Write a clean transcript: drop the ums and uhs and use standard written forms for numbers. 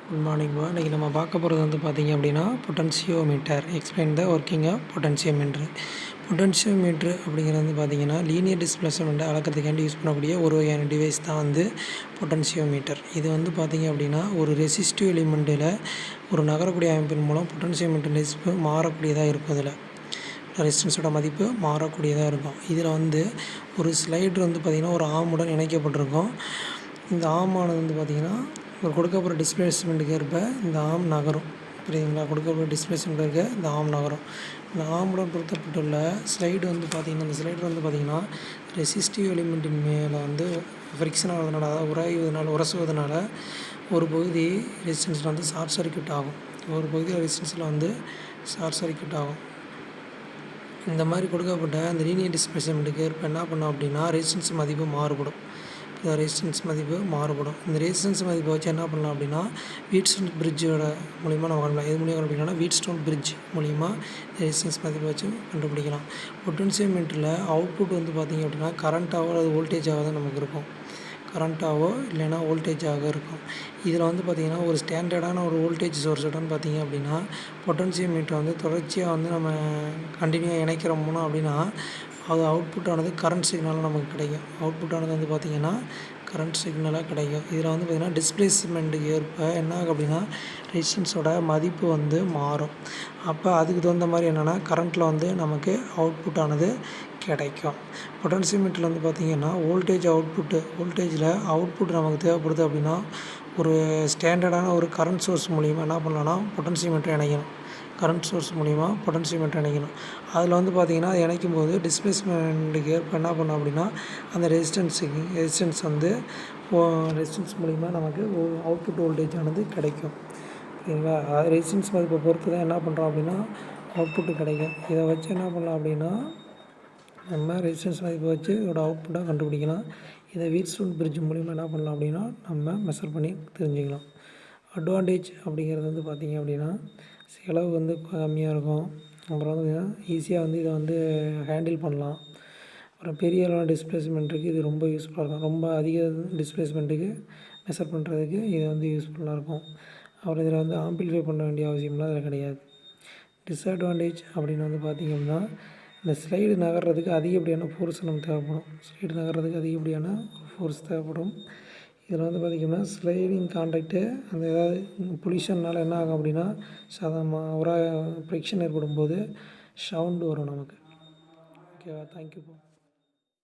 Good morning பா. இன்றைக்கி நம்ம பார்க்க போகிறது வந்து பார்த்திங்க அப்படின்னா potentiometer. Explain the working of potentiometer. Potentiometer அப்படிங்கிறது வந்து பார்த்திங்கன்னா லீனியர் டிஸ்பிளேஸ்மெண்ட்டை அளக்கிறதுக்காண்டி யூஸ் பண்ணக்கூடிய ஒரு வகையான டிவைஸ் தான் வந்து பொட்டன்சியோமீட்டர். இது வந்து பார்த்திங்க அப்படின்னா ஒரு ரெசிஸ்டிவ் எலிமெண்ட்டில் ஒரு நகரக்கூடிய அமைப்பின் மூலம் பொட்டன்சியோமீட்டர் ரெசிஸ்டிவ் மாறக்கூடியதாக இருக்கும். இதில் ரெசிஸ்டன்ஸோட மதிப்பு மாறக்கூடியதாக இருக்கும். இதில் வந்து ஒரு ஸ்லைடர் வந்து பார்த்திங்கன்னா ஒரு ஆமுடன் இணைக்கப்பட்டிருக்கும். இந்த ஆமானது வந்து பார்த்திங்கன்னா ஒரு கொடுக்கப்படுற டிஸ்பிளேஸ்மெண்ட்டுக்கு ஏற்ப இந்த ஆம் நகரும். புரியுதுங்களா? கொடுக்கப்படுற டிஸ்பிளேஸ்மெண்ட் இருக்க இந்த ஆம் நகரும். இந்த ஆமுடன் பொருத்தப்பட்டுள்ள ஸ்லைடு வந்து பார்த்திங்கன்னா இந்த ஸ்லைடர் வந்து பார்த்திங்கன்னா ரெசிஸ்டிவ் எலிமெண்ட்டின் மேலே வந்து ஃப்ரிக்ஷன் ஆகிறதுனால, அதாவது உரசுவதனால ஒரு பகுதி ரெசிஸ்டன்ஸில் வந்து ஷார்ட் சர்க்யூட் ஆகும். ஒரு பகுதி ரெசிஸ்டன்ஸில் வந்து ஷார்ட் சர்க்யூட் ஆகும். இந்த மாதிரி கொடுக்கப்பட்ட அந்த லீனியர் டிஸ்பிளேஸ்மெண்ட்டுக்கு ஏற்ப என்ன பண்ணோம் அப்படின்னா ரெசிஸ்டன்ஸ் மதிப்பு மாறுபடும். இந்த ரெசிஸ்டன்ஸ் மதிப்பு மாறுபடும். இந்த ரெசிஸ்டன்ஸ் மதிப்பை வச்சு என்ன பண்ணலாம் அப்படின்னா வீட்ஸ்டோன் பிரிட்ஜோட மூலிமா நம்ம காணலாம். எது மூலியமாக கண்டுபிடிக்கலாம்னா வீட்ஸ்டோன் பிரிட்ஜ் மூலிமா ரெசிஸ்டன்ஸ் மதிப்பை வச்சு கண்டுபிடிக்கலாம். பொட்டன்சியோமீட்டரில் அவுட்புட் வந்து பார்த்திங்க அப்படின்னா கரண்ட்டாவோ அல்லது வோல்டேஜாக தான் நமக்கு இருக்கும். கரண்ட்டாவோ இல்லைன்னா வோல்டேஜாக இருக்கும். இதில் வந்து பார்த்திங்கன்னா ஒரு ஸ்டாண்டர்டான ஒரு வோல்டேஜ் சோர்ஸுடன் பார்த்திங்க அப்படின்னா பொட்டன்சியோமீட்டர் வந்து தொடர்ச்சியாக வந்து நம்ம கண்டினியூவாக இணைக்கிறோம்னா அப்படின்னா அது அவுட்புட்டானது கரண்ட் சிக்னலாக நமக்கு கிடைக்கும். அவுட்புட்டானது வந்து பார்த்திங்கன்னா கரண்ட் சிக்னலாக கிடைக்கும். இதில் வந்து பார்த்திங்கன்னா டிஸ்பிளேஸ்மெண்ட்டுக்கு ஏற்ப என்ன ஆகும் அப்படின்னா ரெசிஸ்டன்ஸோட மதிப்பு வந்து மாறும். அப்போ அதுக்கு தகுந்த மாதிரி என்னென்னா கரண்ட்டில் வந்து நமக்கு அவுட்புட்டானது கிடைக்கும். பொட்டன்சியோமீட்டரில் வந்து பார்த்திங்கன்னா வோல்டேஜில் அவுட்புட் நமக்கு தேவைப்படுது அப்படின்னா ஒரு ஸ்டாண்டர்டான ஒரு கரண்ட் சோர்ஸ் மூலிமா என்ன பண்ணலாம்னா பொட்டன்சியோமீட்டர் இணைக்கணும். கரண்ட் சோர்ஸ் மூலிமா பொட்டன்சியோமீட்டர் இணைக்கணும். அதில் வந்து பார்த்திங்கன்னா அது இணைக்கும் போது டிஸ்பிளேஸ்மெண்ட்டுக்கு ஏற்ப என்ன பண்ணோம் அப்படின்னா அந்த ரெசிஸ்டன்ஸ் வந்து ரெசிஸ்டன்ஸ் மூலிமா நமக்கு அவுட்புட் வோல்டேஜ் ஆனது கிடைக்கும். சரிங்களா? ரெசிஸ்டன்ஸ் மதிப்பை பொறுத்து தான் என்ன பண்ணுறோம் அப்படின்னா அவுட்புட்டு கிடைக்கும். இதை வச்சு என்ன பண்ணலாம் அப்படின்னா நம்ம ரெசிஸ்டன்ஸ் மதிப்பை வச்சு இதோட அவுட்புட்டாக கண்டுபிடிக்கலாம். இதை வீட்ஸ்டோன் பிரிட்ஜ் மூலிமா என்ன பண்ணலாம் அப்படின்னா நம்ம மெஷர் பண்ணி தெரிஞ்சுக்கலாம். அட்வான்டேஜ் அப்படிங்கிறது வந்து பார்த்திங்க அப்படின்னா செலவு வந்து கம்மியாக இருக்கும். அப்புறம் வந்து ஈஸியாக வந்து இதை வந்து ஹேண்டில் பண்ணலாம். அப்புறம் பெரிய அளவான டிஸ்பிளேஸ்மெண்ட்டுக்கு இது ரொம்ப யூஸ்ஃபுல்லாக இருக்கும். ரொம்ப அதிக டிஸ்பிளேஸ்மெண்ட்டுக்கு மெஷர் பண்ணுறதுக்கு இது வந்து யூஸ்ஃபுல்லாக இருக்கும். அப்புறம் இதில் வந்து ஆம்பிளிஃபை பண்ண வேண்டிய அவசியம்லாம் இதில் கிடையாது. டிஸ்அட்வான்டேஜ் அப்படின்னு வந்து பார்த்திங்க அப்படின்னா இந்த ஸ்லைடு நகர்றதுக்கு அதிகப்படியான ஃபோர்ஸ் நமக்கு தேவைப்படும். ஸ்லைடு நகர்றதுக்கு அதிகப்படியான ஃபோர்ஸ் தேவைப்படும். இதில் வந்து பார்த்திங்கன்னா ஸ்லைடிங் கான்டாக்ட்டு அந்த ஏதாவது பொல்யூஷன்னால் என்ன ஆகும் அப்படின்னா ஒரு ஃப்ரிக்ஷன் ஏற்படும் போது சவுண்டு வரும் நமக்கு. ஓகேவா? தேங்க்யூப்பா.